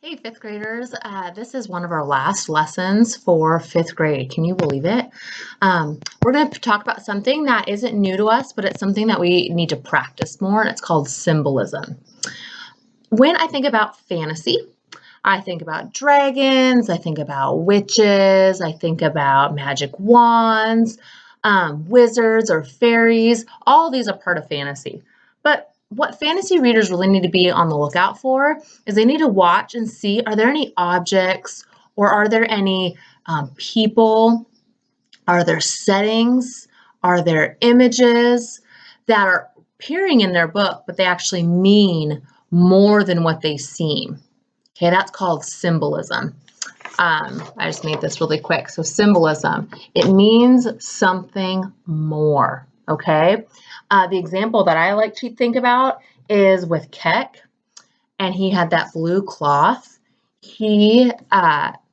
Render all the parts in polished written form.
Hey, fifth graders. This is one of our last lessons for fifth grade. Can you believe it? We're going to talk about something that isn't new to us, but it's something that we need to practice more, and it's called symbolism. When I think about fantasy, I think about dragons, I think about witches, I think about magic wands, wizards or fairies. All these are part of fantasy. But what fantasy readers really need to be on the lookout for is they need to watch and see, are there any objects or are there any people, are there settings, are there images that are appearing in their book, but they actually mean more than what they seem. Okay, that's called symbolism. I just made this really quick. So symbolism, it means something more, okay? The example that I like to think about is with Keck, and he had that blue cloth. He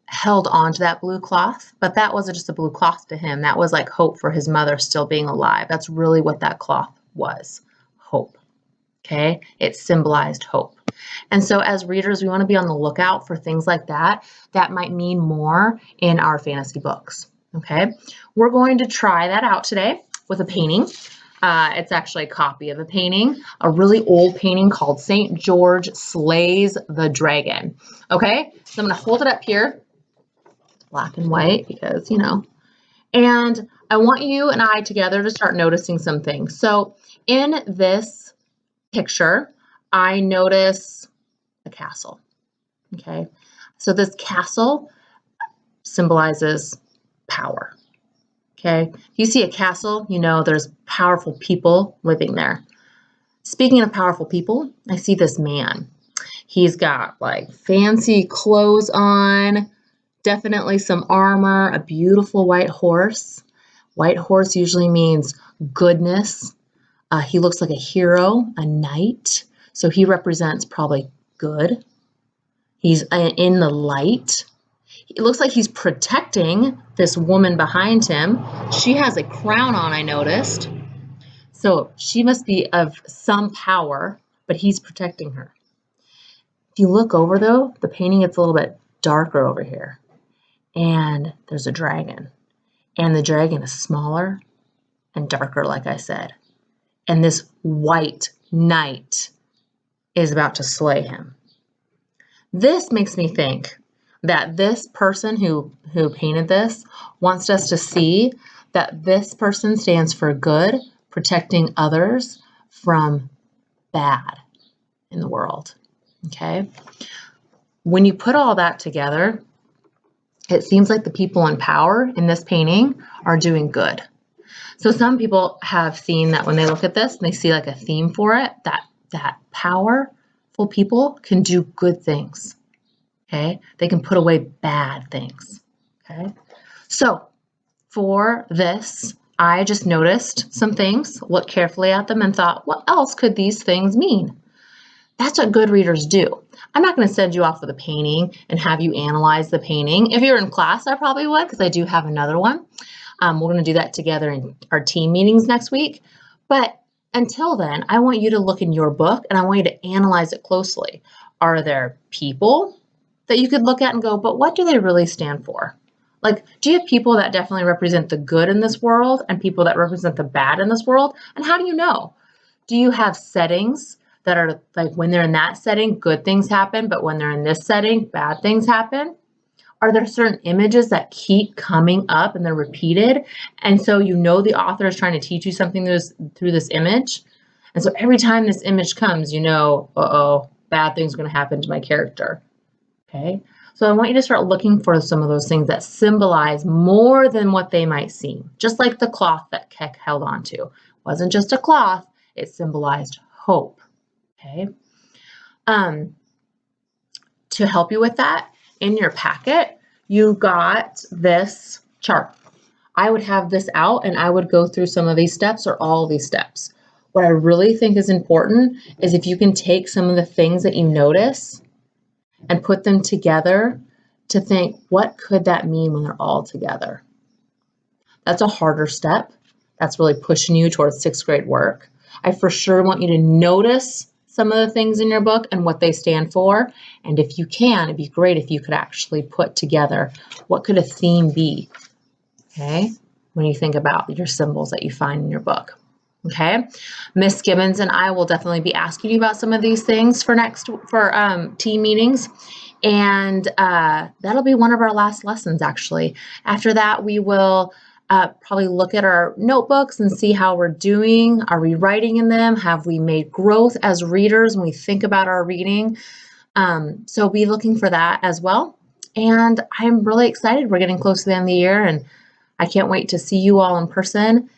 held on to that blue cloth, but that wasn't just a blue cloth to him. That was like hope for his mother still being alive. That's really what that cloth was, hope, okay? It symbolized hope. And so as readers, we want to be on the lookout for things like that that might mean more in our fantasy books, okay? We're going to try that out today with a painting. It's actually a copy of a painting, a really old painting called St. George Slays the Dragon, okay? So I'm going to hold it up here, black and white, because, and I want you and I together to start noticing some things. So in this picture, I notice a castle, okay? So this castle symbolizes power, okay? If you see a castle, you know there's powerful people living there. Speaking of powerful people, I see this man. He's got like fancy clothes on, definitely some armor, a beautiful white horse. White horse usually means goodness. He looks like a hero, a knight. So he represents probably good. He's in the light. It looks like he's protecting this woman behind him. She has a crown on, I noticed. So she must be of some power, but he's protecting her. If you look over though, the painting gets a little bit darker over here. And there's a dragon. And the dragon is smaller and darker, like I said. And this white knight is about to slay him. This makes me think that this person who painted this wants us to see that this person stands for good, protecting others from bad in the world, okay? When you put all that together, it seems like the people in power in this painting are doing good. So some people have seen that when they look at this and they see like a theme for it, that powerful people can do good things, okay? They can put away bad things, okay? So for this, I just noticed some things, looked carefully at them and thought, what else could these things mean? That's what good readers do. I'm not going to send you off with a painting and have you analyze the painting. If you're in class, I probably would, because I do have another one. We're going to do that together in our team meetings next week. But until then, I want you to look in your book and I want you to analyze it closely. Are there people that you could look at and go, but what do they really stand for? Like, do you have people that definitely represent the good in this world and people that represent the bad in this world? And how do you know? Do you have settings that are like when they're in that setting, good things happen, but when they're in this setting, bad things happen? Are there certain images that keep coming up and they're repeated? And so you know the author is trying to teach you something through this image. And so every time this image comes, you know, uh-oh, bad things are going to happen to my character. Okay? So I want you to start looking for some of those things that symbolize more than what they might seem. Just like the cloth that Keck held on to. It wasn't just a cloth, it symbolized hope. Okay? To help you with that, in your packet, you got this chart. I would have this out and I would go through some of these steps or all of these steps. What I really think is important is if you can take some of the things that you notice and put them together to think, what could that mean when they're all together? That's a harder step. That's really pushing you towards sixth grade work. I for sure want you to notice some of the things in your book and what they stand for. And if you can, it'd be great if you could actually put together what could a theme be, okay, when you think about your symbols that you find in your book. Okay, Miss Gibbons and I will definitely be asking you about some of these things for team meetings, and that'll be one of our last lessons actually. After that, we will probably look at our notebooks and see how we're doing. Are we writing in them? Have we made growth as readers when we think about our reading? So be looking for that as well. And I'm really excited. We're getting close to the end of the year, and I can't wait to see you all in person.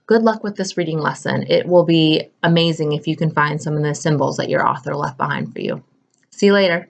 Good luck with this reading lesson. It will be amazing if you can find some of the symbols that your author left behind for you. See you later.